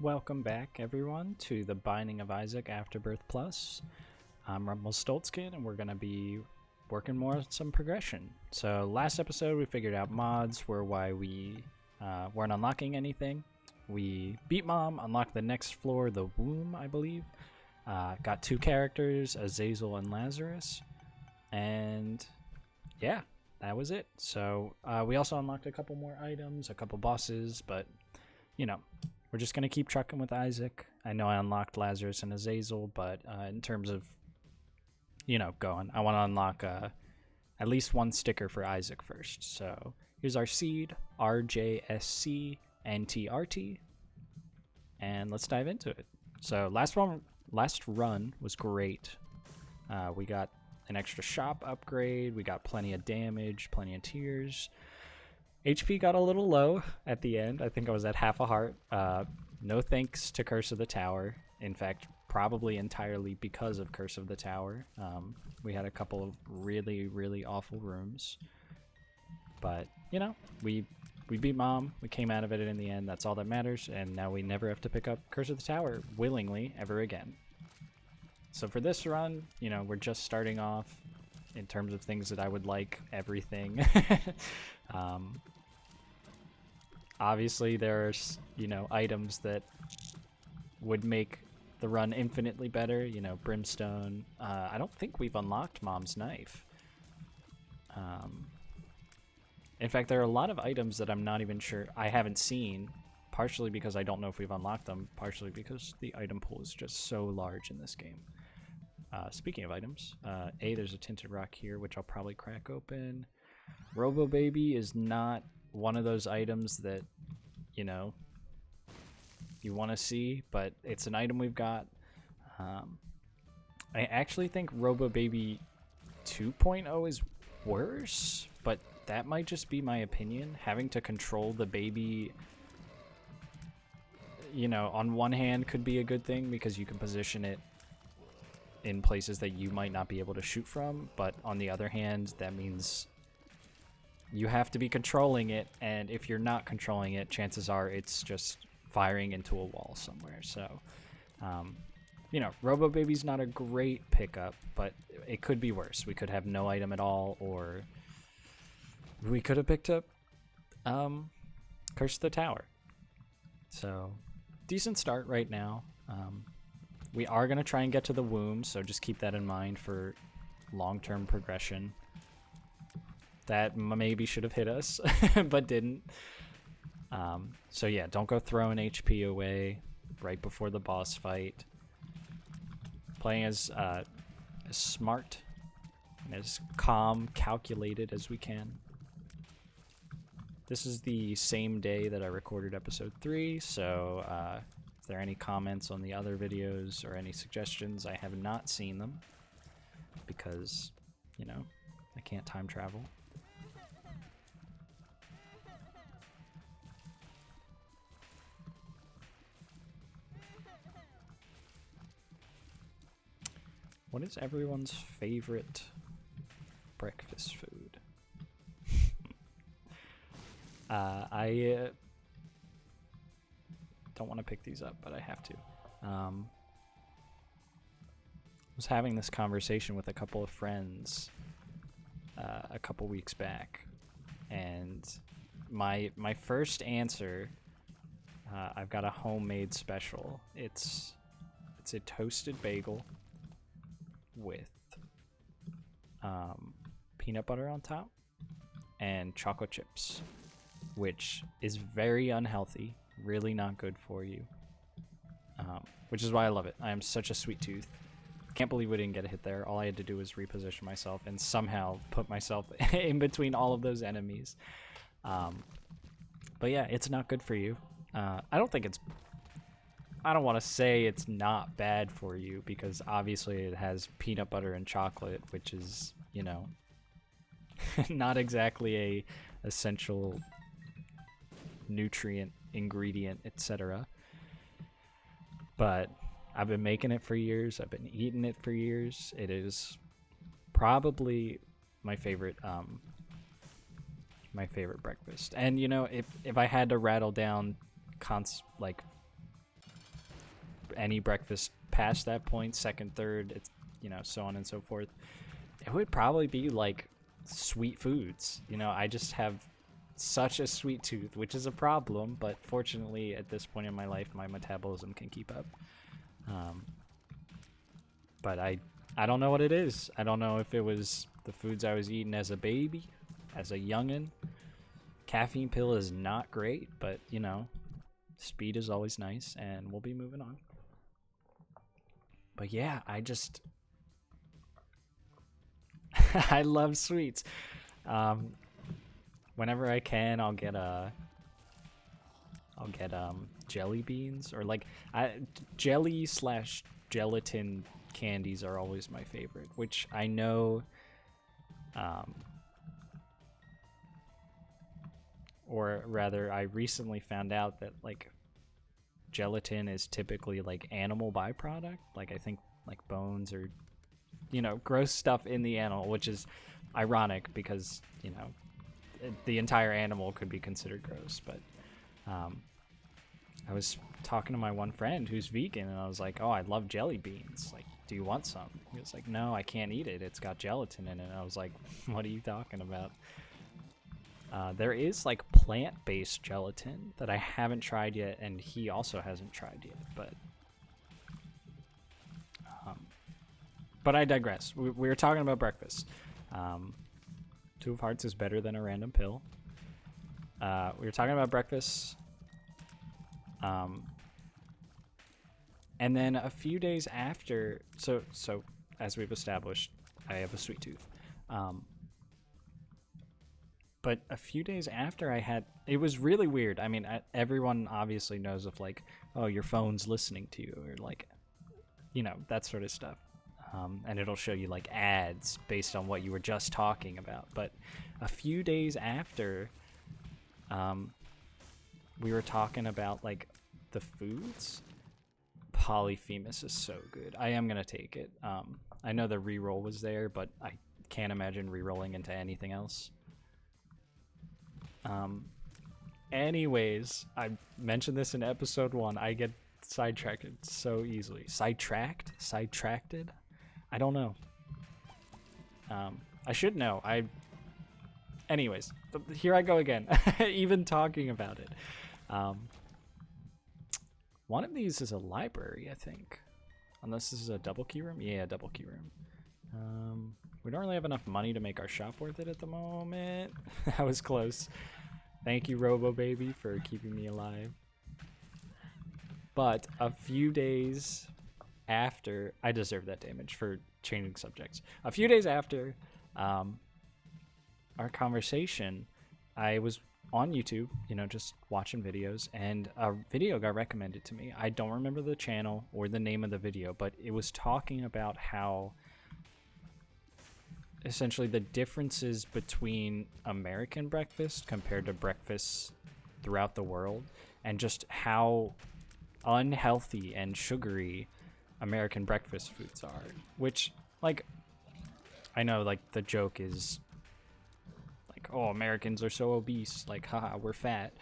Welcome back, everyone, to the Binding of Isaac Afterbirth Plus. I'm Rumplestoltzkin, and we're going to be working more on some progression. So last episode, we figured out mods were why we weren't unlocking anything. We beat Mom, unlocked the next floor, the Womb, I believe. Got two characters, Azazel and Lazarus. And yeah, that was it. So we also unlocked a couple more items, a couple bosses, but you know, we're just going to keep trucking with Isaac. I know I unlocked Lazarus and Azazel, but in terms of, going, I want to unlock at least one sticker for Isaac first. So here's our seed, RJSC NTRT, and let's dive into it. So last run was great. We got an extra shop upgrade. We got plenty of damage, plenty of tears. HP got a little low at the end. I think I was at half a heart. No thanks to Curse of the Tower. In fact, probably entirely because of Curse of the Tower. We had a couple of really, really awful rooms. But, we beat Mom. We came out of it in the end. That's all that matters. And now we never have to pick up Curse of the Tower willingly ever again. So for this run, we're just starting off in terms of things that I would like, everything. Obviously there's, items that would make the run infinitely better, brimstone. I don't think we've unlocked Mom's knife. In fact, there are a lot of items that I'm not even sure I haven't seen, partially because I don't know if we've unlocked them, partially because the item pool is just so large in this game. Speaking of items, there's a tinted rock here, which I'll probably crack open. Robo Baby is not one of those items that, you want to see, but it's an item we've got. I actually think Robo Baby 2.0 is worse, but that might just be my opinion. Having to control the baby, on one hand could be a good thing because you can position it in places that you might not be able to shoot from, but on the other hand, that means you have to be controlling it, and if you're not controlling it, chances are it's just firing into a wall somewhere. So, Robo Baby's not a great pickup, but it could be worse. We could have no item at all, or we could have picked up Curse of the Tower. So, decent start right now. We are going to try and get to the Womb, so just keep that in mind for long-term progression. That maybe should have hit us, but didn't. So yeah, don't go throwing HP away right before the boss fight. Playing as smart and as calm, calculated as we can. This is the same day that I recorded episode 3, so if there are any comments on the other videos or any suggestions, I have not seen them because, I can't time travel. What is everyone's favorite breakfast food? I don't want to pick these up, but I have to. I was having this conversation with a couple of friends a couple weeks back, and my first answer, I've got a homemade special. It's a toasted bagel with peanut butter on top and chocolate chips, which is very unhealthy, really not good for you, which is why I love it. I am such a sweet tooth. Can't believe we didn't get a hit there. All I had to do was reposition myself and somehow put myself in between all of those enemies. But yeah, it's not good for you. I don't want to say it's not bad for you because obviously it has peanut butter and chocolate, which is, not exactly a essential nutrient ingredient, etc. But I've been making it for years. I've been eating it for years. It is probably my favorite breakfast. And if I had to rattle down any breakfast past that point, second, third, it's, you know, so on and so forth, it would probably be like sweet foods. You know, I just have such a sweet tooth, which is a problem, but fortunately at this point in my life, my metabolism can keep up. But I don't know what it is. I don't know if it was the foods I was eating as a baby, as a youngin'. Caffeine pill is not great, but, you know, speed is always nice, and we'll be moving on. But yeah, I just... I love sweets. Whenever I can, I'll get jelly beans, or like jelly / gelatin candies are always my favorite, which I know, or rather I recently found out that like gelatin is typically like animal byproduct, like I think like bones or, you know, gross stuff in the animal, which is ironic because, you know, the entire animal could be considered gross. But I was talking to my one friend who's vegan, and I was like, oh, I love jelly beans, like, do you want some? He was like, no, I can't eat it, it's got gelatin in it. And I was like, what are you talking about? There is like plant-based gelatin that I haven't tried yet, and he also hasn't tried yet, but I digress. We were talking about breakfast. Two of Hearts is better than a random pill. We were talking about breakfast. And then a few days after, so as we've established, I have a sweet tooth. But a few days after I had, it was really weird. I mean, everyone obviously knows of like, oh, your phone's listening to you, or like, you know, that sort of stuff. And it'll show you like ads based on what you were just talking about. But a few days after, we were talking about like the foods. Polyphemus is so good. I am gonna take it. I know the reroll was there, but I can't imagine rerolling into anything else. Anyways, I mentioned this in episode 1. I get sidetracked so easily. Sidetracked? I don't know. I should know. Anyways, here I go again. Even talking about it. One of these is a library, I think. Unless this is a double key room? Yeah, double key room. We don't really have enough money to make our shop worth it at the moment. That was close. Thank you, Robo Baby, for keeping me alive. But a few days after, I deserve that damage for changing subjects. A few days after our conversation, I was on YouTube, you know, just watching videos, and a video got recommended to me. I don't remember the channel or the name of the video, but it was talking about how essentially the differences between American breakfast compared to breakfasts throughout the world, and just how unhealthy and sugary American breakfast foods are. Which, like, I know, like, the joke is like, oh, Americans are so obese, like, haha, we're fat.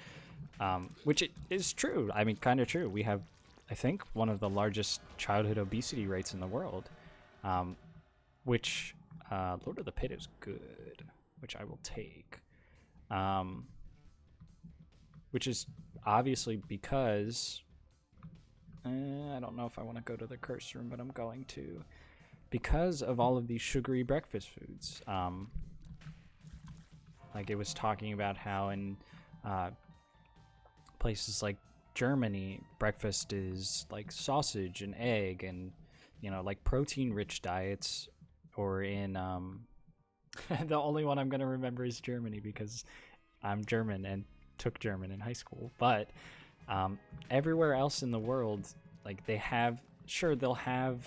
Which it is true. I mean, kind of true. We have, I think, one of the largest childhood obesity rates in the world. Which Lord of the Pit is good, which I will take. Which is obviously because I don't know if I want to go to the curse room, but I'm going to, because of all of these sugary breakfast foods. Like, it was talking about how in places like Germany, breakfast is like sausage and egg and, you know, like protein-rich diets. Or in the only one I'm going to remember is Germany, because I'm German and took German in high school. But everywhere else in the world, like, they have, sure, they'll have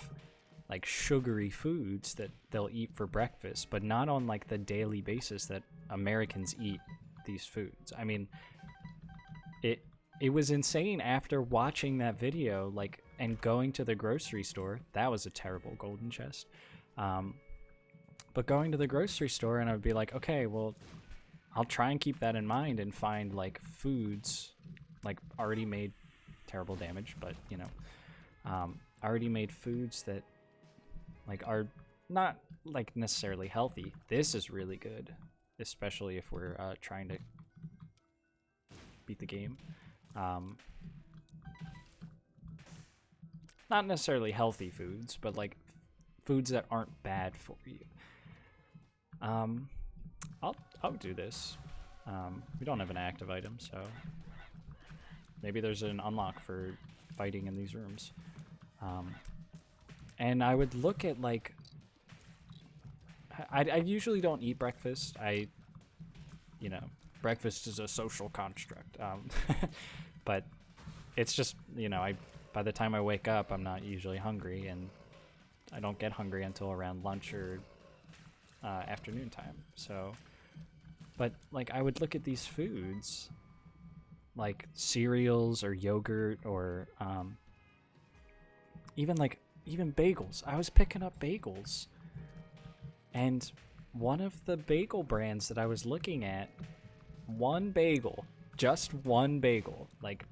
like sugary foods that they'll eat for breakfast, but not on like the daily basis that Americans eat these foods. I mean, it was insane after watching that video, like, and going to the grocery store. That was a terrible golden chest. But going to the grocery store, and I would be like, okay, well, I'll try and keep that in mind and find like foods, like already made, terrible damage, but, you know, already made foods that like are not like necessarily healthy. This is really good, especially if we're trying to beat the game. Not necessarily healthy foods, but like foods that aren't bad for you. I'll do this. We don't have an active item, so maybe there's an unlock for fighting in these rooms. And I would look at like I usually don't eat breakfast. You know, breakfast is a social construct. But it's just, you know, by the time I wake up, I'm not usually hungry, and I don't get hungry until around lunch or afternoon time. So, but like I would look at these foods, like cereals or yogurt or even bagels. I was picking up bagels, and one of the bagel brands that I was looking at, one bagel, just one bagel, like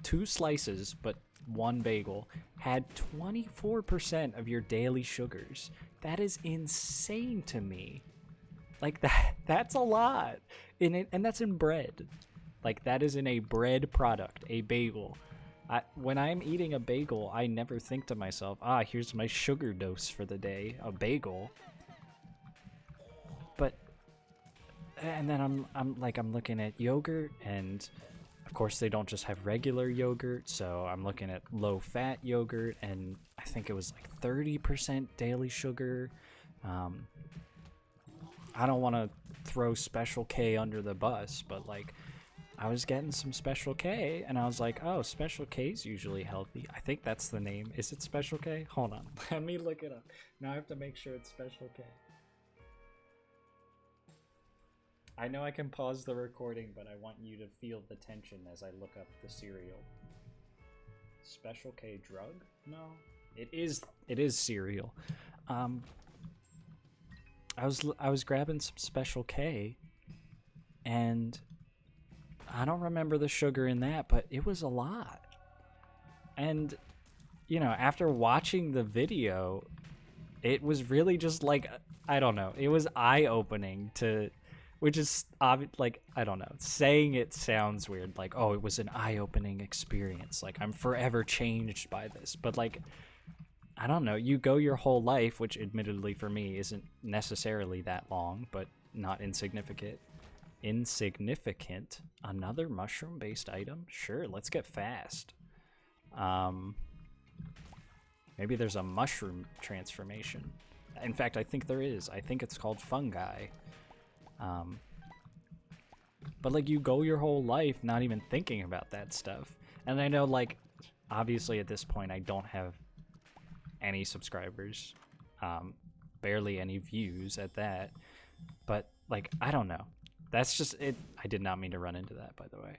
2 slices, but one bagel, had 24% of your daily sugars. That is insane to me. Like that's a lot in it, and that's in bread. Like that is in a bread product, a bagel. When I'm eating a bagel, I never think to myself, here's my sugar dose for the day, a bagel. But and then I'm looking at yogurt, and of course they don't just have regular yogurt, so I'm looking at low fat yogurt, and I think it was like 30% daily sugar. I don't want to throw Special K under the bus, but like I was getting some Special K, and I was like, oh, Special K's usually healthy. I think that's the name. Is it Special K? Hold on. Let me look it up. Now I have to make sure it's Special K. I know I can pause the recording, but I want you to feel the tension as I look up the cereal. Special K drug? No. It is cereal. I was grabbing some Special K, and I don't remember the sugar in that, but it was a lot. And, you know, after watching the video, it was really just like, I don't know, it was eye-opening to, which is, like, I don't know, saying it sounds weird, like, oh, it was an eye-opening experience, like, I'm forever changed by this, but, like, I don't know, you go your whole life, which admittedly for me isn't necessarily that long, but not insignificant. Another mushroom-based item? Sure, let's get fast. Maybe there's a mushroom transformation. In fact, I think there is. I think it's called fungi. But like you go your whole life not even thinking about that stuff. And I know, like, obviously at this point I don't have any subscribers, barely any views at that, but like I don't know, that's just it. I did not mean to run into that, by the way.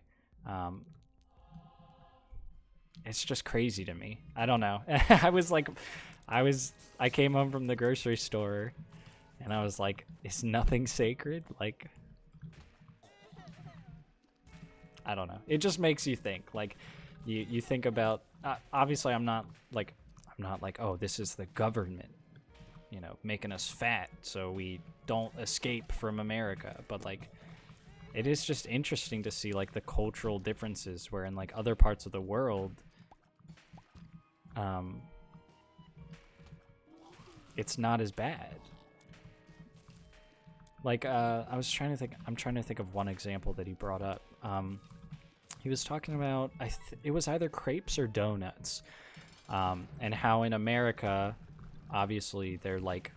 It's just crazy to me. I don't know. I came home from the grocery store and I was like, is nothing sacred? Like, I don't know, it just makes you think. Like you think about, obviously I'm not like, oh, this is the government, you know, making us fat so we don't escape from America. But like, it is just interesting to see like the cultural differences where in like other parts of the world, it's not as bad. Like, I'm trying to think of one example that he brought up. He was talking about, it was either crepes or donuts. And how in America, obviously, they're like,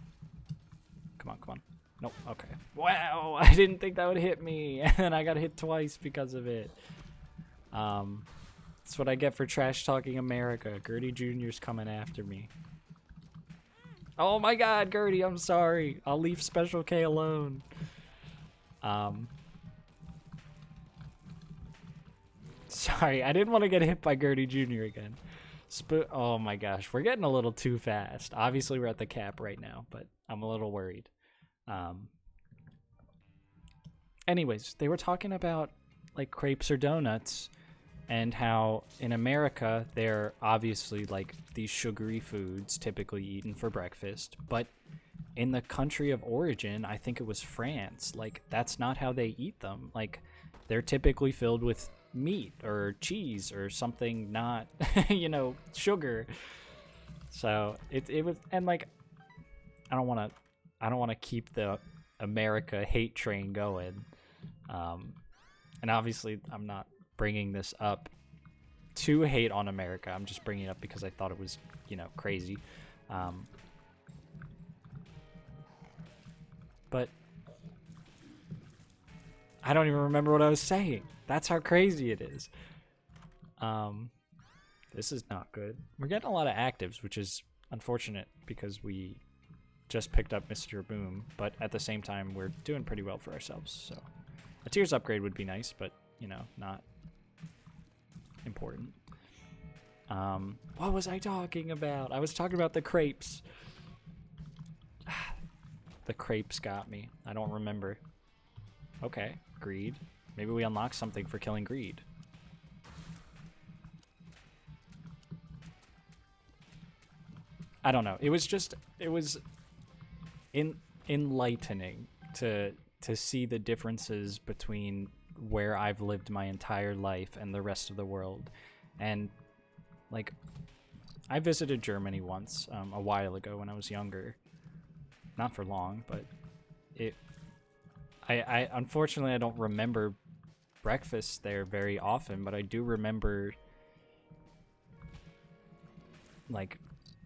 come on. Nope, okay. Wow, I didn't think that would hit me, and I got hit twice because of it. That's what I get for trash talking America. Gertie Jr.'s coming after me. Oh my god, Gertie, I'm sorry. I'll leave Special K alone. Sorry, I didn't want to get hit by Gertie Jr. again. Oh my gosh, we're getting a little too fast. Obviously, we're at the cap right now, but I'm a little worried. Anyways, they were talking about like crepes or donuts, and how in America they're obviously like these sugary foods typically eaten for breakfast, but in the country of origin, I think it was France, like that's not how they eat them. Like they're typically filled with meat or cheese or something, not you know, sugar. So it was, and like I don't want to keep the America hate train going. And obviously I'm not bringing this up to hate on America. I'm just bringing it up because I thought it was, you know, crazy. But I don't even remember what I was saying. That's how crazy it is. This is not good. We're getting a lot of actives, which is unfortunate because we just picked up Mr. Boom, but at the same time, we're doing pretty well for ourselves. So a tiers upgrade would be nice, but, you know, not important. What was I talking about? I was talking about the crepes. The crepes got me. I don't remember. Okay, greed. Maybe we unlock something for killing greed. I don't know. It was enlightening to see the differences between where I've lived my entire life and the rest of the world. And like I visited Germany once a while ago when I was younger. Not for long, but I unfortunately I don't remember breakfast there very often, but I do remember like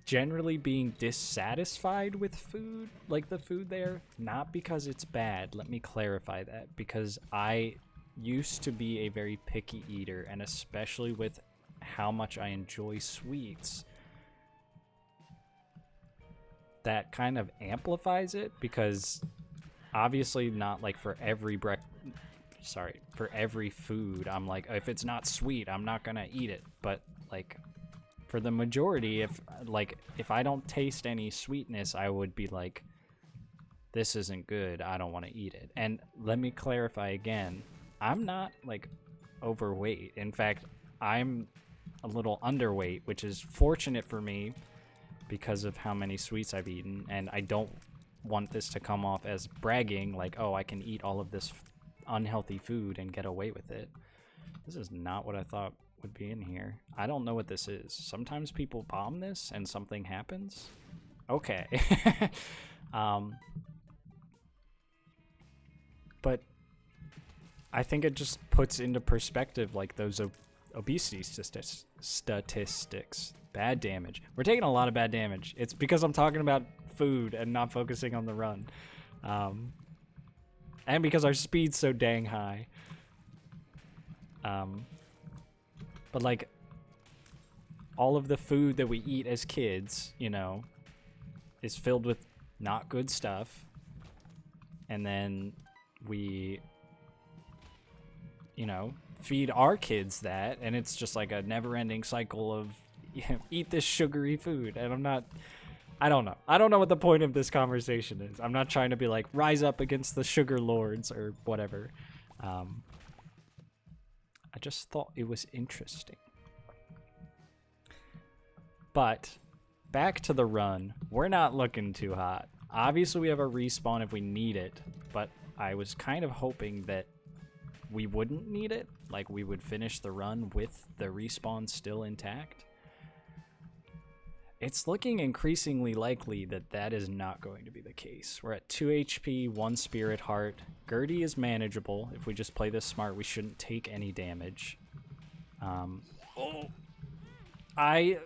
generally being dissatisfied with food, like the food there, not because it's bad. Let me clarify that, because I used to be a very picky eater, and especially with how much I enjoy sweets, that kind of amplifies it, because obviously not like for every for every food I'm like, if it's not sweet I'm not gonna eat it, but like for the majority, if I don't taste any sweetness, I would be like, this isn't good, I don't want to eat it. And let me clarify again, I'm not like overweight. In fact, I'm a little underweight, which is fortunate for me because of how many sweets I've eaten, and I don't want this to come off as bragging, like, oh, I can eat all of this unhealthy food and get away with it. This is not what I thought would be in here. I don't know what this is. Sometimes people bomb this and something happens. Okay. But I think it just puts into perspective like those obesity statistics. Bad damage. We're taking a lot of bad damage. It's because I'm talking about food and not focusing on the run. And because our speed's so dang high. But like all of the food that we eat as kids, you know, is filled with not good stuff. And then we, you know, feed our kids that, and it's just like a never-ending cycle of, you know, eat this sugary food. And I don't know. I don't know what the point of this conversation is. I'm not trying to be like, rise up against the sugar lords or whatever. I just thought it was interesting. But back to the run. We're not looking too hot. Obviously, we have a respawn if we need it, but I was kind of hoping that we wouldn't need it. Like, we would finish the run with the respawn still intact. It's looking increasingly likely that that is not going to be the case. We're at 2 HP, 1 Spirit Heart. Gertie is manageable. If we just play this smart, we shouldn't take any damage. I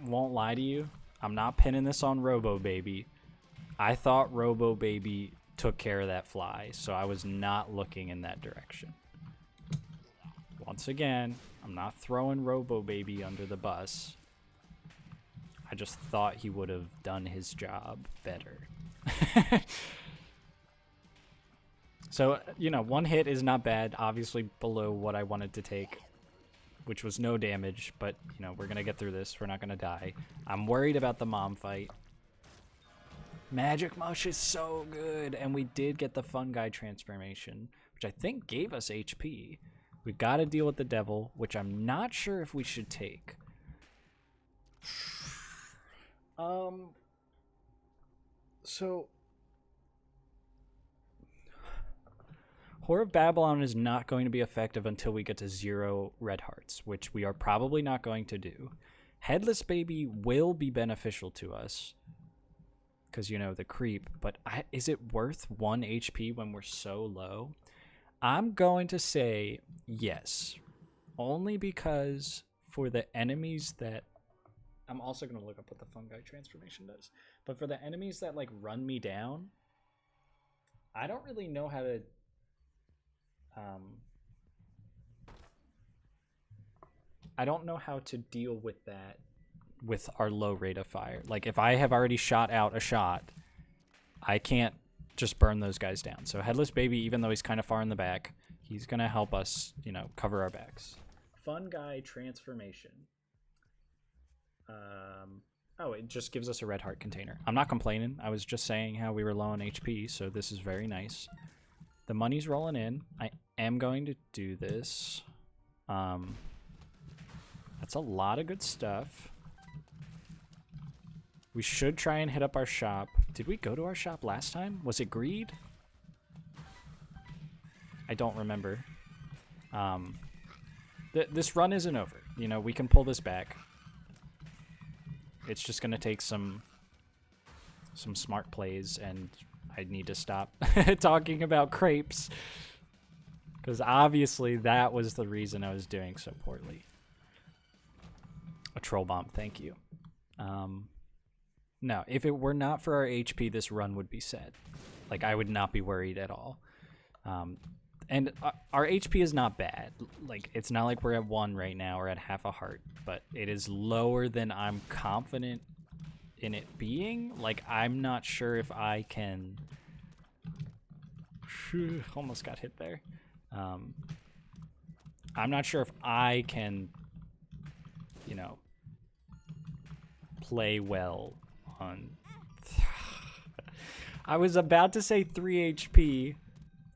won't lie to you. I'm not pinning this on Robo Baby. I thought Robo Baby took care of that fly, so I was not looking in that direction. Once again, I'm not throwing Robo Baby under the bus. I just thought he would have done his job better. So, you know, 1 hit is not bad. Obviously below what I wanted to take, which was no damage. But, you know, we're going to get through this. We're not going to die. I'm worried about the mom fight. Magic Mush is so good. And we did get the Fungi transformation, which I think gave us HP. We've got to deal with the devil, which I'm not sure if we should take. So Whore of Babylon is not going to be effective until we get to 0 red hearts, which we are probably not going to do. Headless Baby will be beneficial to us because, you know, the creep, but is it worth 1 HP when we're so low? I'm going to say yes, only because for the enemies that... I'm also going to look up what the fungi transformation does, but for the enemies that, like, run me down, I don't really know how to... I don't know how to deal with that with our low rate of fire. Like, if I have already shot out a shot, I can't just burn those guys down. So Headless Baby, even though he's kind of far in the back, he's going to help us, you know, cover our backs. Fun guy transformation. Oh, it just gives us a red heart container. I'm not complaining. I was just saying how we were low on HP, so this is very nice. The money's rolling in. I am going to do this. That's a lot of good stuff. We should try and hit up our shop. Did we go to our shop last time? Was it greed? I don't remember. This run isn't over. You know, we can pull this back. It's just going to take some smart plays, and I need to stop talking about crepes. Because obviously that was the reason I was doing so poorly. A troll bomb, thank you. No, if it were not for our HP, this run would be set. Like, I would not be worried at all. And our HP is not bad. Like, it's not like we're at 1 right now or at half a heart, but it is lower than I'm confident in it being. Like, I'm not sure if I can... Almost got hit there. I'm not sure if I can, you know, play well on... I was about to say 3 HP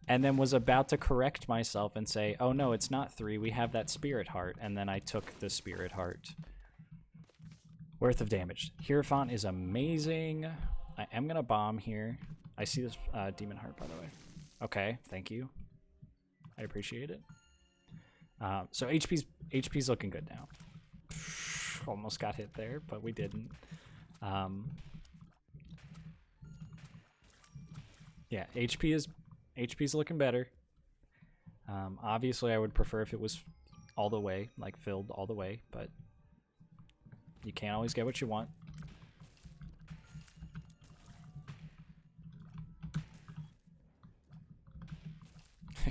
and then was about to correct myself and say, oh no, it's not 3, we have that spirit heart, and then I took the spirit heart. Worth of damage. Hierophant is amazing. I am gonna bomb here. I see this demon heart, by the way. Okay, thank you. I appreciate it. So HP's looking good now. Almost got hit there, but we didn't. Yeah, HP's looking better. Obviously, I would prefer if it was all the way, like filled all the way, but you can't always get what you want.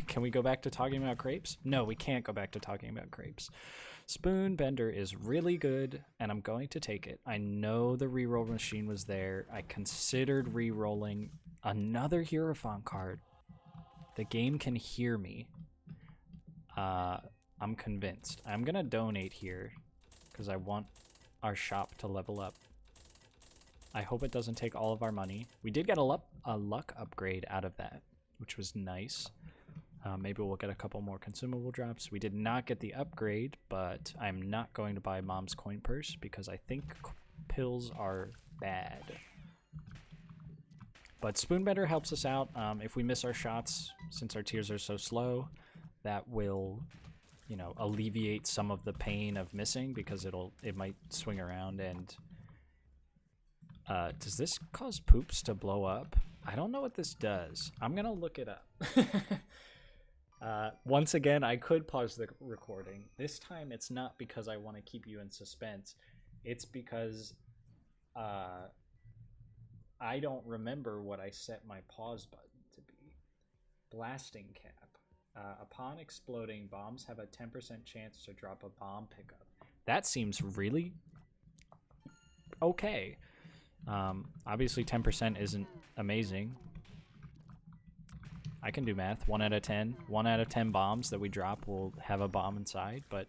Can we go back to talking about crepes? No, we can't go back to talking about crepes. Spoon Bender is really good, and I'm going to take it. I know the reroll machine was there. I considered rerolling another Hierophant card. The game can hear me. I'm convinced. I'm going to donate here because I want our shop to level up. I hope it doesn't take all of our money. We did get a luck upgrade out of that, which was nice. Maybe we'll get a couple more consumable drops. We did not get the upgrade, but I'm not going to buy Mom's coin purse because I think pills are bad. But Spoonbender helps us out. If we miss our shots, since our tiers are so slow, that will, you know, alleviate some of the pain of missing because it might swing around. And does this cause poops to blow up? I don't know what this does. I'm gonna look it up. Once again, I could pause the recording. This time it's not because I want to keep you in suspense. It's because I don't remember what I set my pause button to be. Blasting cap. Upon exploding, bombs have a 10% chance to drop a bomb pickup. That seems really okay. Obviously 10% isn't amazing. I can do math. 1 out of 10. 1 out of 10 bombs that we drop will have a bomb inside. But,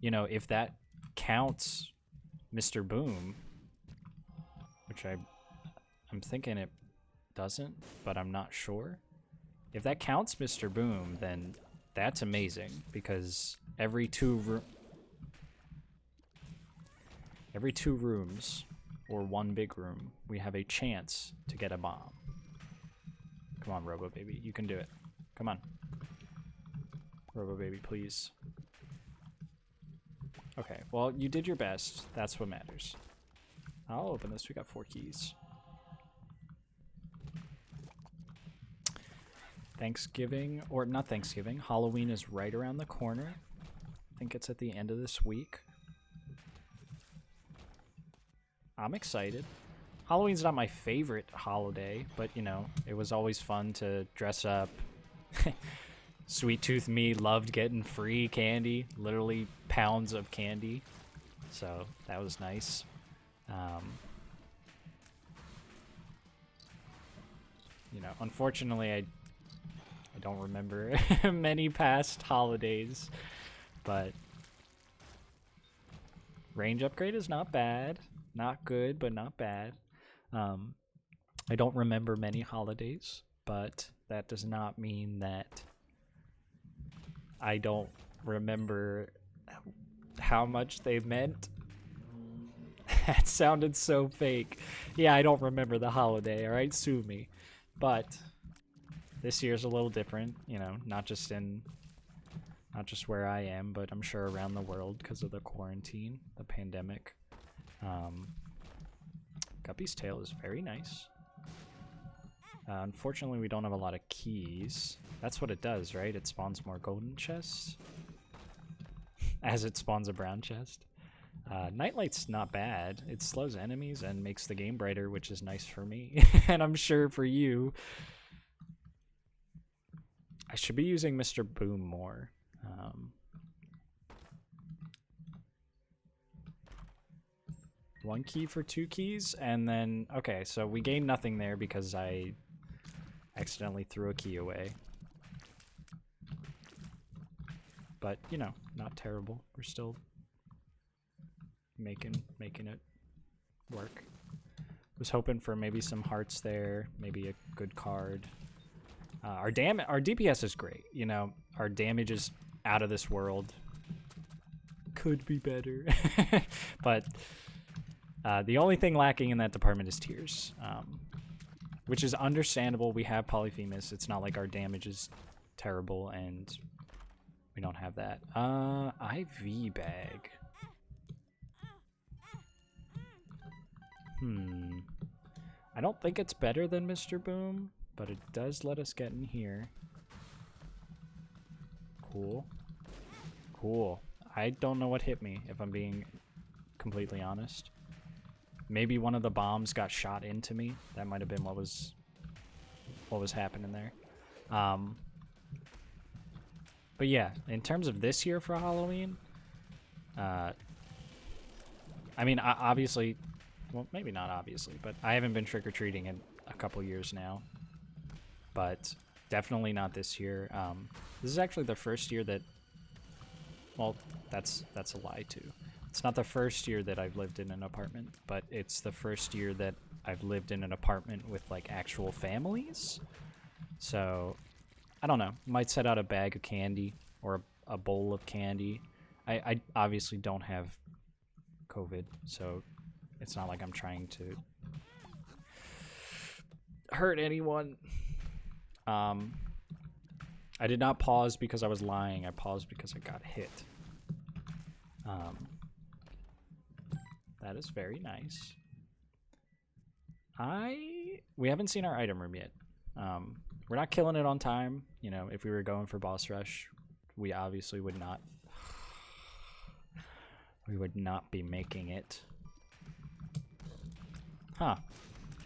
you know, if that counts Mr. Boom, which I'm thinking it doesn't, but I'm not sure. If that counts Mr. Boom, then that's amazing because every two rooms or one big room, we have a chance to get a bomb. Come on, Robo Baby, you can do it. Come on. Robo Baby, please. Okay, well, you did your best. That's what matters. I'll open this. We got 4 keys. Thanksgiving, or not Thanksgiving, Halloween is right around the corner. I think it's at the end of this week. I'm excited. Halloween's not my favorite holiday, but you know, it was always fun to dress up. Sweet Tooth me loved getting free candy, literally pounds of candy. So that was nice. You know, unfortunately, I don't remember many past holidays, but range upgrade is not bad. Not good, but not bad. I don't remember many holidays, but that does not mean that I don't remember how much they meant. That sounded so fake. Yeah, I don't remember the holiday, alright? Sue me. But this year's a little different, you know, not just where I am, but I'm sure around the world because of the quarantine, the pandemic. Guppy's tail is very nice. Unfortunately, we don't have a lot of keys. That's what it does, right? It spawns more golden chests as it spawns a brown chest. Nightlight's not bad. It slows enemies and makes the game brighter, which is nice for me. And I'm sure for you. I should be using Mr. Boom more. One key for 2 keys, and then... Okay, so we gained nothing there because I accidentally threw a key away. But, you know, not terrible. We're still making it work. Was hoping for maybe some hearts there, maybe a good card. Our DPS is great, you know. Our damage is out of this world. Could be better. But the only thing lacking in that department is tears, which is understandable. We have Polyphemus. It's not like our damage is terrible and we don't have that. IV bag. I don't think it's better than Mr. Boom, but it does let us get in here. Cool. Cool. I don't know what hit me, if I'm being completely honest. Maybe one of the bombs got shot into me. That might have been what was happening there. But yeah, in terms of this year for Halloween, I mean, obviously, well, maybe not obviously, but I haven't been trick-or-treating in a couple years now. But definitely not this year. This is actually the first year that, well, that's a lie too. It's not the first year that I've lived in an apartment, but it's the first year that I've lived in an apartment with like actual families. So I don't know, might set out a bag of candy or a bowl of candy. I obviously don't have COVID, so it's not like I'm trying to hurt anyone. I did not pause because I was lying. I paused because I got hit. That is very nice. We haven't seen our item room yet. We're not killing it on time. You know, if we were going for boss rush, we obviously would not. We would not be making it. Huh.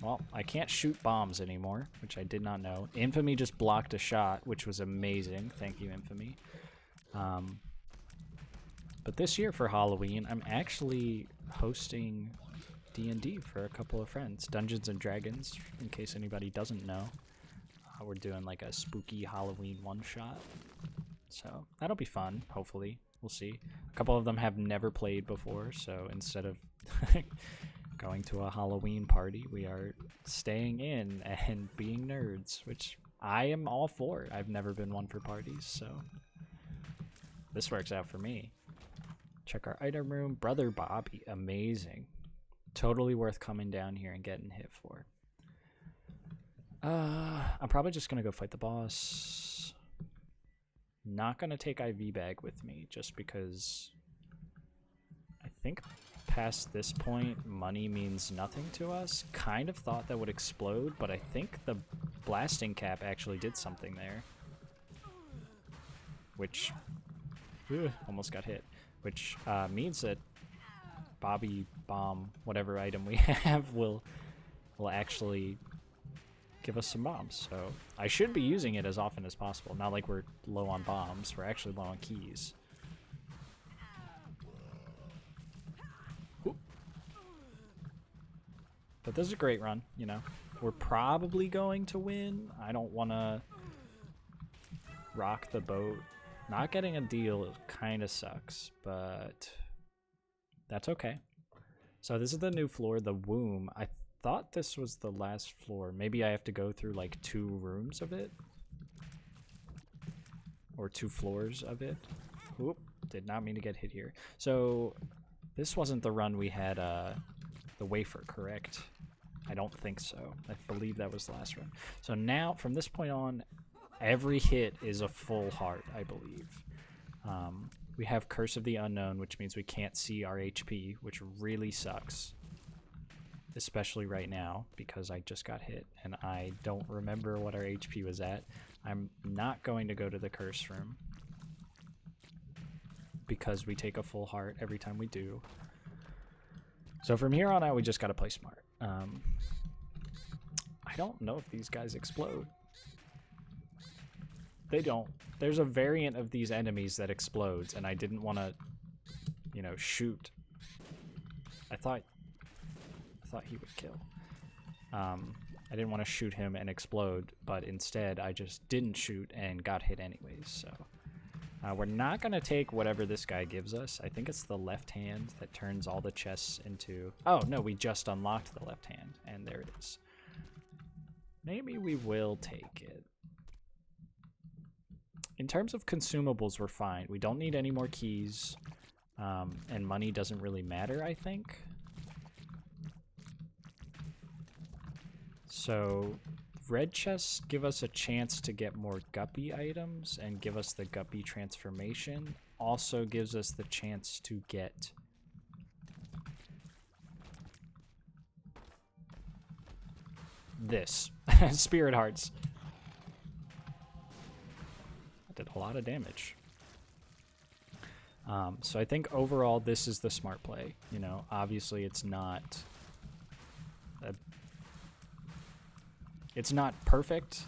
Well, I can't shoot bombs anymore, which I did not know. Infamy just blocked a shot, which was amazing. Thank you, Infamy. But this year for Halloween, I'm actually hosting D&D for a couple of friends. Dungeons and Dragons, in case anybody doesn't know. We're doing like a spooky Halloween one-shot. So that'll be fun, hopefully. We'll see. A couple of them have never played before, so instead of going to a Halloween party, we are staying in and being nerds, which I am all for. I've never been one for parties, so This works out for me. Check our item room. Brother Bobby. Amazing. Totally worth coming down here and getting hit for. I'm probably just going to go fight the boss. Not going to take IV bag with me just because I think past this point money means nothing to us. Kind of thought that would explode, but I think the blasting cap actually did something there. Which almost got hit. Which means that Bobby Bomb, whatever item we have, will actually give us some bombs. So I should be using it as often as possible. Not like we're low on bombs, we're actually low on keys. Ooh. But this is a great run, you know. We're probably going to win. I don't want to rock the boat. Not getting a deal kind of sucks, but that's okay. So this is the new floor, the womb. I thought this was the last floor. Maybe I have to go through like 2 rooms of it. Or 2 floors of it. Oop, did not mean to get hit here. So this wasn't the run we had the wafer, correct? I don't think so. I believe that was the last run. So now, from this point on, every hit is a full heart, I believe. We have Curse of the Unknown, which means we can't see our HP, which really sucks. Especially right now, because I just got hit, and I don't remember what our HP was at. I'm not going to go to the curse room, because we take a full heart every time we do. So from here on out, we just gotta play smart. I don't know if these guys explode. They don't. There's a variant of these enemies that explodes, and I didn't want to, you know, shoot. I thought he would kill. I didn't want to shoot him and explode, but instead I just didn't shoot and got hit anyways. So we're not going to take whatever this guy gives us. I think it's the left hand that turns all the chests into... Oh, no, we just unlocked the left hand, and there it is. Maybe we will take it. In terms of consumables, we're fine. We don't need any more keys, and money doesn't really matter, I think. So, red chests give us a chance to get more guppy items and give us the guppy transformation. Also gives us the chance to get this. Spirit hearts. That did a lot of damage. So I think overall this is the smart play. You know, obviously it's not... It's not perfect,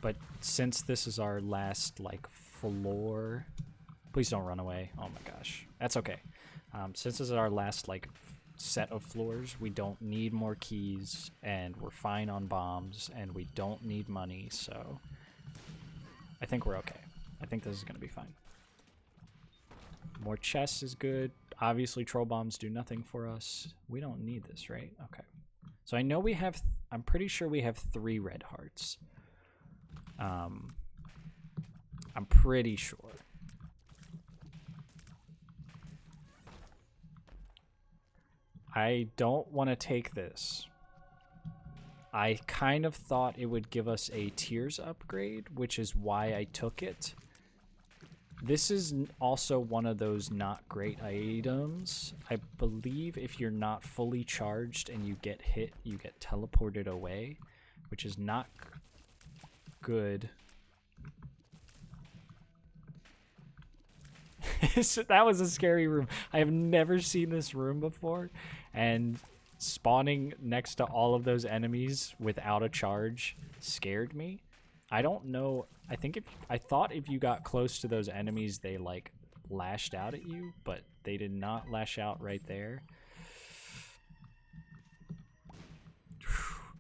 but since this is our last, like, floor... Please don't run away. Oh my gosh. That's okay. Since this is our last, like, set of floors, we don't need more keys, and we're fine on bombs, and we don't need money, so... I think we're okay. I think this is going to be fine. More chests is good. Obviously, troll bombs do nothing for us. We don't need this, right? Okay. So I know we have... I'm pretty sure we have 3 red hearts. I'm pretty sure. I don't want to take this. I kind of thought it would give us a tiers upgrade, which is why I took it. This is also one of those not great items. I believe if you're not fully charged and you get hit, you get teleported away, which is not good. That was a scary room. I have never seen this room before, and spawning next to all of those enemies without a charge scared me. I don't know. I thought if you got close to those enemies, they like lashed out at you, but they did not lash out right there.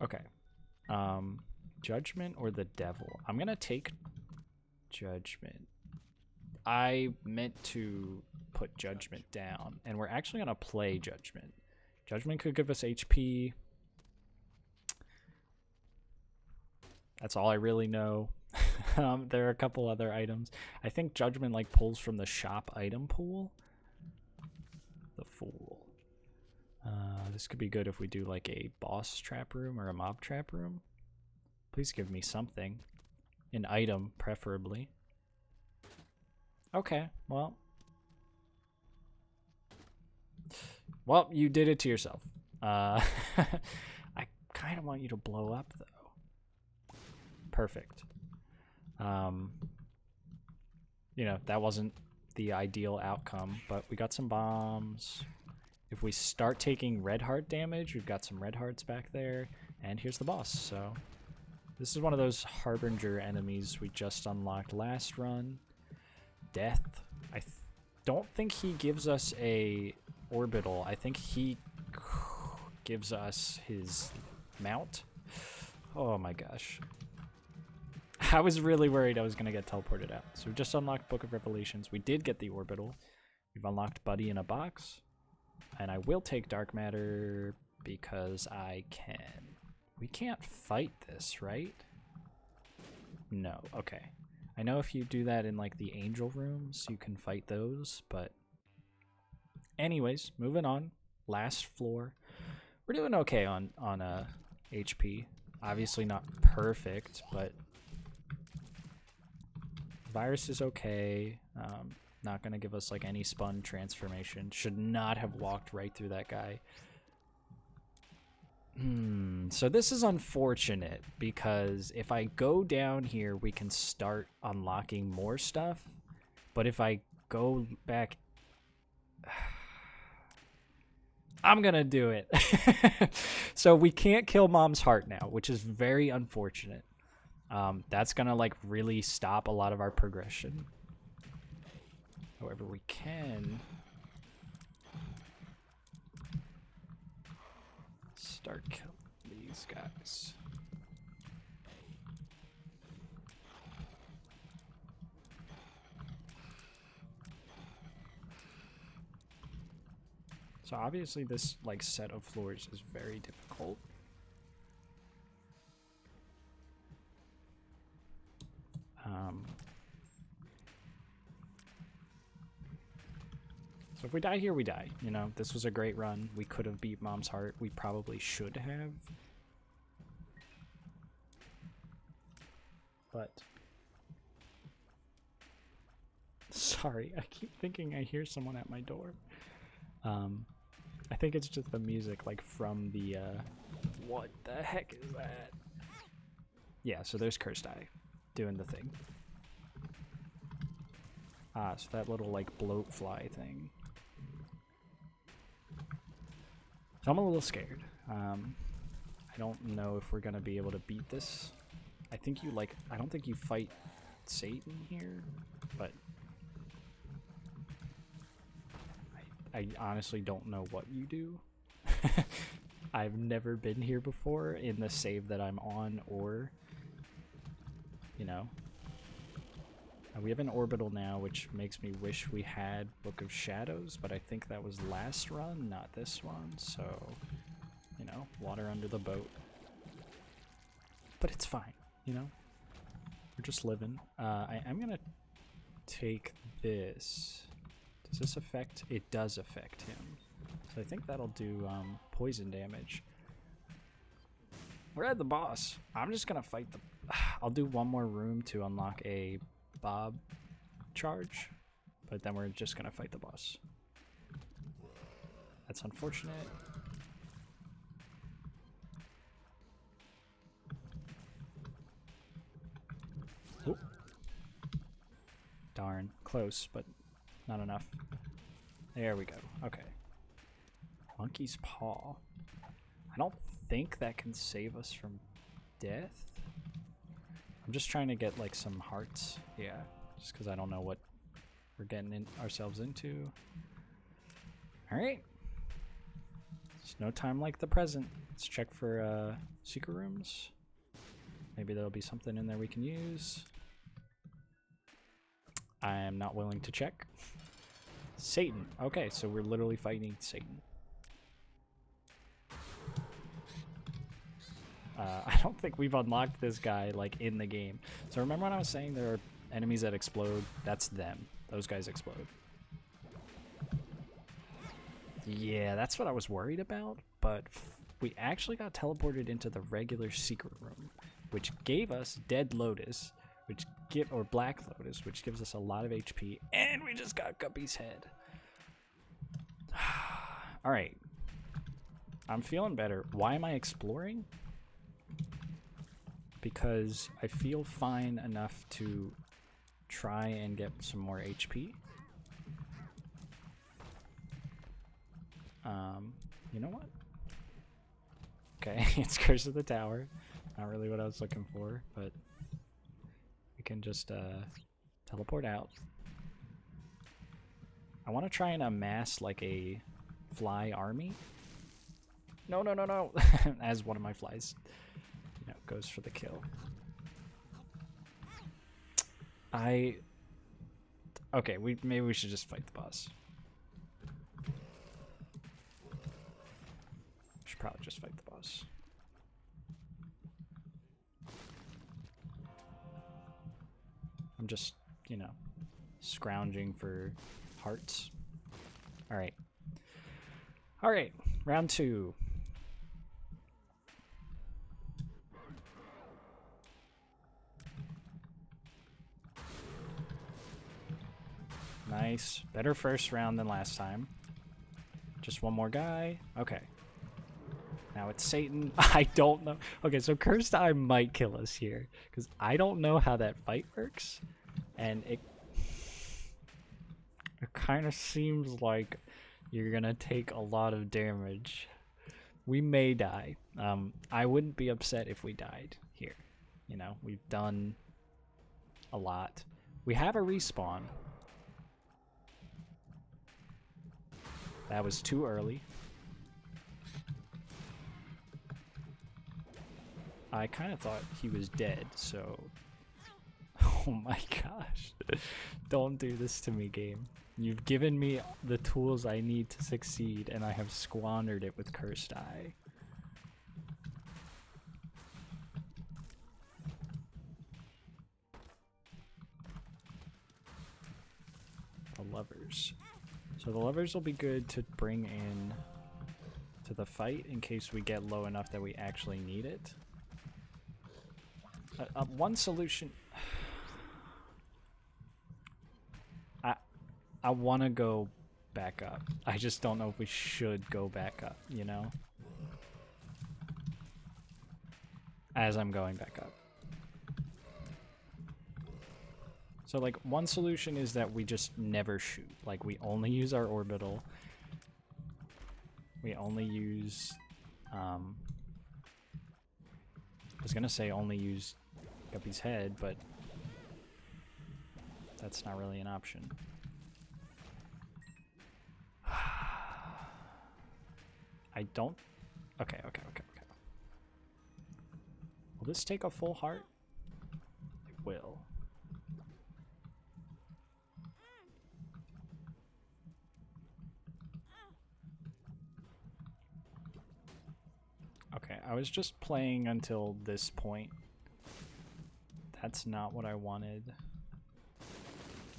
Okay. Judgment or the devil? I'm gonna take Judgment. I meant to put Judgment down, and we're actually gonna play Judgment. Judgment could give us HP. That's all I really know. There are a couple other items. I think Judgment like pulls from the shop item pool. The Fool. This could be good if we do like a boss trap room or a mob trap room. Please give me something. An item, preferably. Okay, well. Well, you did it to yourself. I kind of want you to blow up, though. Perfect. You know, that wasn't the ideal outcome, but we got some bombs. If we start taking red heart damage, we've got some red hearts back there, and here's the boss. So this is one of those Harbinger enemies we just unlocked last run. Death. I don't think he gives us a orbital. I think he gives us his mount. Oh my gosh. I was really worried I was going to get teleported out. So we just unlocked Book of Revelations. We did get the orbital. We've unlocked Buddy in a Box. And I will take Dark Matter because I can. We can't fight this, right? No, okay. I know if you do that in like the angel rooms, you can fight those, but anyways, moving on. Last floor. We're doing okay on HP. Obviously not perfect, but virus is okay. Not gonna give us like any spun transformation. Should not have walked right through that guy. So this is unfortunate because if I go down here, we can start unlocking more stuff. But if I go back, I'm gonna do it. So we can't kill Mom's Heart now, which is very unfortunate. That's gonna like really stop a lot of our progression. However, we can start killing these guys. So obviously this like set of floors is very difficult. So if we die here, we die. You know, this was a great run. We could have beat Mom's Heart. We probably should have. But sorry, I keep thinking I hear someone at my door. I think it's just the music, like from the, what the heck is that? Yeah, so there's Cursed Eye doing the thing. Ah, so that little, like, bloat fly thing. So I'm a little scared. I don't know if we're gonna be able to beat this. I think you, like, I don't think you fight Satan here, but I honestly don't know what you do. I've never been here before in the save that I'm on, or, you know. We have an orbital now, which makes me wish we had Book of Shadows, but I think that was last run, not this one, so, you know, water under the boat. But it's fine, you know? We're just living. I'm gonna take this. Does this affect? It does affect him. So I think that'll do poison damage. We're at the boss. I'm just gonna fight the... I'll do one more room to unlock a Bob charge, but then we're just gonna fight the boss. That's unfortunate. Oop. Darn, close, but not enough. There we go. Okay. Monkey's Paw. I don't think that can save us from death. I'm just trying to get like some hearts. Yeah, just because I don't know what we're getting ourselves into. Alright. There's no time like the present. Let's check for secret rooms. Maybe there'll be something in there we can use. I am not willing to check. Satan. Okay, so we're literally fighting Satan. I don't think we've unlocked this guy like in the game. So remember when I was saying there are enemies that explode? That's them. Those guys explode. Yeah, that's what I was worried about, but we actually got teleported into the regular secret room, which gave us Dead Lotus, or Black Lotus, which gives us a lot of HP, and we just got Guppy's head. All right. I'm feeling better. Why am I exploring? Because I feel fine enough to try and get some more HP. You know what? Okay, it's Curse of the Tower. Not really what I was looking for, but we can just teleport out. I want to try and amass like a fly army. No, no, no, no. As one of my flies, you know, goes for the kill. Okay, maybe we should just fight the boss. Should probably just fight the boss. I'm just, you know, scrounging for hearts. All right. All right, round 2. Nice. Better first round than last time. Just one more guy. Okay. Now it's Satan. I don't know. Okay, so Cursed Eye might kill us here, because I don't know how that fight works. And it kind of seems like you're going to take a lot of damage. We may die. I wouldn't be upset if we died here. You know, we've done a lot. We have a respawn. That was too early. I kind of thought he was dead, so... Oh my gosh. Don't do this to me, game. You've given me the tools I need to succeed, and I have squandered it with Cursed Eye. The levers. So the levers will be good to bring in to the fight in case we get low enough that we actually need it. One solution... I want to go back up. I just don't know if we should go back up, you know? As I'm going back up. So, like, one solution is that we just never shoot. Like, we only use our orbital. We only use... I was gonna say only use Guppy's head, but that's not really an option. I don't... Okay. Will this take a full heart? It will. Okay, I was just playing until this point. That's not what I wanted.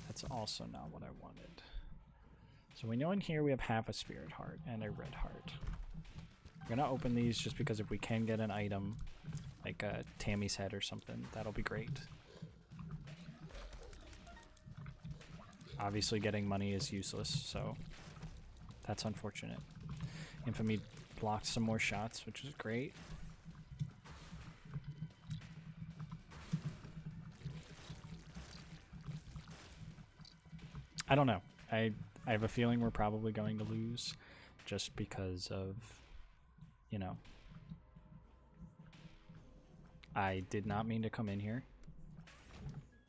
That's also not what I wanted. So we know in here we have half a spirit heart and a red heart. We're gonna open these just because if we can get an item, like a Tammy's head or something, that'll be great. Obviously getting money is useless, so that's unfortunate. Infamy blocked some more shots, which is great. I don't know. I have a feeling we're probably going to lose just because of, you know, I did not mean to come in here,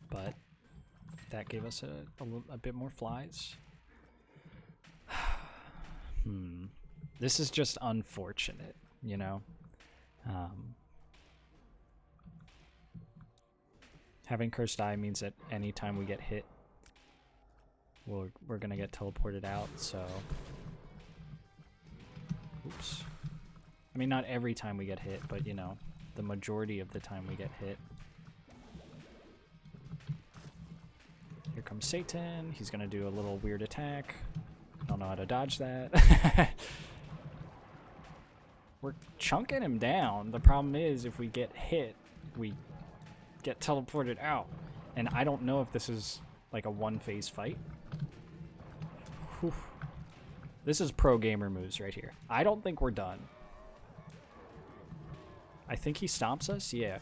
but that gave us a bit more flies. This is just unfortunate, you know. Having Cursed Eye means that anytime we get hit, we're gonna get teleported out, so... Oops. I mean, not every time we get hit, but, you know, the majority of the time we get hit. Here comes Satan. He's gonna do a little weird attack. Don't know how to dodge that. We're chunking him down. The problem is if we get hit, we get teleported out. And I don't know if this is like a one-phase fight. Whew. This is pro gamer moves right here. I don't think we're done. I think he stomps us? Yeah.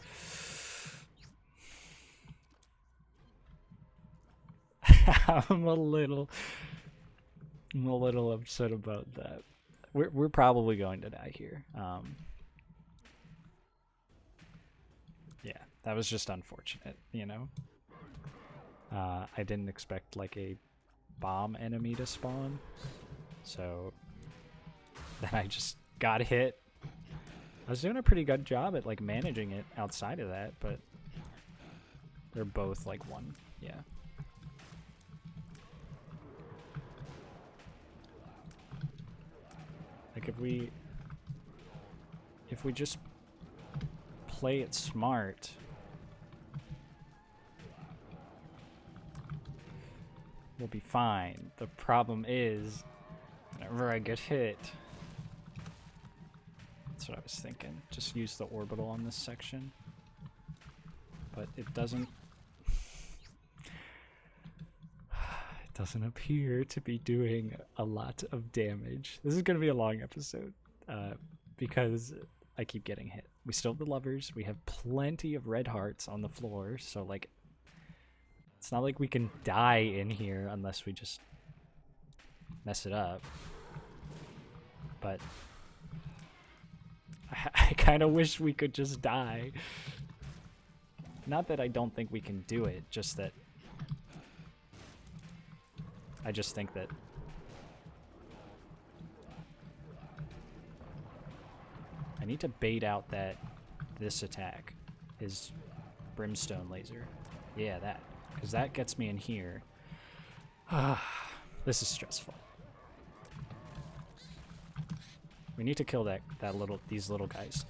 I'm a little upset about that. We're probably going to die here. Yeah, that was just unfortunate, you know? I didn't expect like a bomb enemy to spawn, so then I just got hit. I was doing a pretty good job at like managing it outside of that, but they're both like one, yeah. Like if we just play it smart, we'll be fine. The problem is whenever I get hit, that's what I was thinking. Just use the orbital on this section, but it doesn't appear to be doing a lot of damage. This is going to be a long episode because I keep getting hit. We still have the lovers. We have plenty of red hearts on the floor, so like it's not like we can die in here unless we just mess it up. But I kind of wish we could just die. Not that I don't think we can do it, just that I just think that I need to bait out this attack, his brimstone laser. Yeah, that, because that gets me in here. This is stressful. We need to kill these little guys.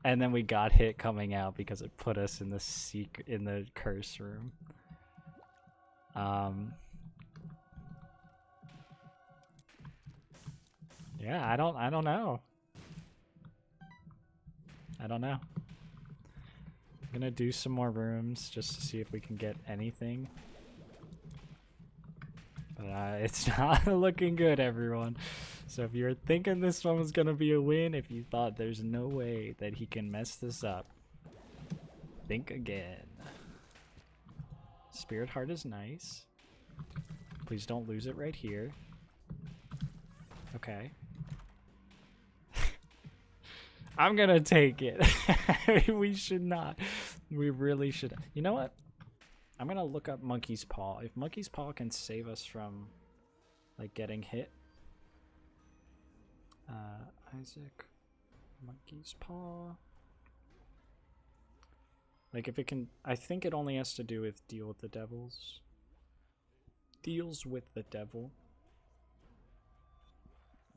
And then we got hit coming out because it put us in the curse room. Yeah, I don't know. I don't know. I'm gonna do some more rooms just to see if we can get anything. But it's not looking good, everyone. So if you're thinking this one was gonna be a win, if you thought there's no way that he can mess this up, think again. Spirit Heart is nice. Please don't lose it right here. Okay. I'm gonna take it. We should not. We really should. You know what? I'm gonna look up Monkey's Paw. If Monkey's Paw can save us from like getting hit. Isaac, Monkey's Paw. Like if it can, I think it only has to do with deal with the devils. Deals with the devil.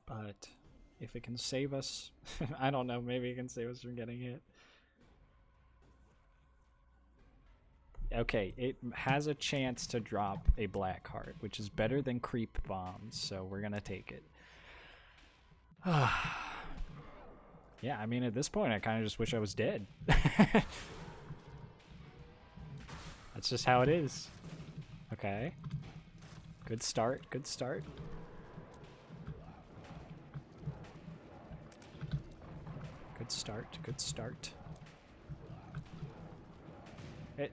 But if it can save us, I don't know, maybe it can save us from getting hit. Okay, it has a chance to drop a black heart, which is better than creep bombs, so we're gonna take it. Yeah, I mean, at this point, I kind of just wish I was dead. That's just how it is. Okay. Good start, good start. Good start, good start.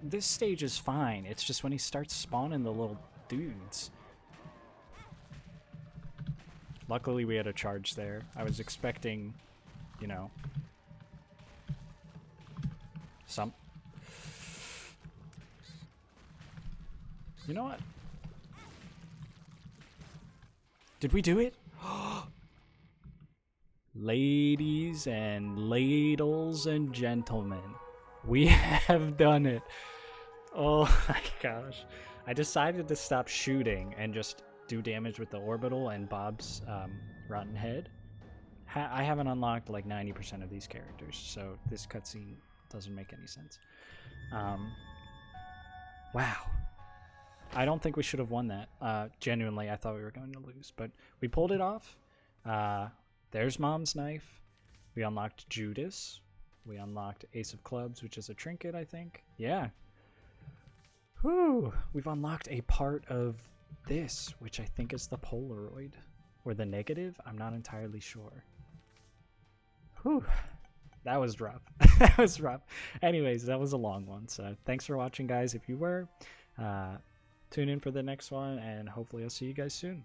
This stage is fine. It's just when he starts spawning the little dudes. Luckily, we had a charge there. I was expecting, you know, some... You know what? Did we do it? Ladies and ladles and gentlemen, we have done it. Oh my gosh. I decided to stop shooting and just do damage with the orbital and Bob's rotten head. I haven't unlocked like 90% of these characters, so this cutscene doesn't make any sense. Wow. I don't think we should have won that. Genuinely, I thought we were going to lose, but we pulled it off. There's Mom's knife. We unlocked Judas. We unlocked Ace of Clubs, which is a trinket, I think. Yeah. Whew. We've unlocked a part of this, which I think is the Polaroid. Or the negative? I'm not entirely sure. Whew. That was rough. That was rough. Anyways, that was a long one. So thanks for watching, guys. If you were, tune in for the next one, and hopefully I'll see you guys soon.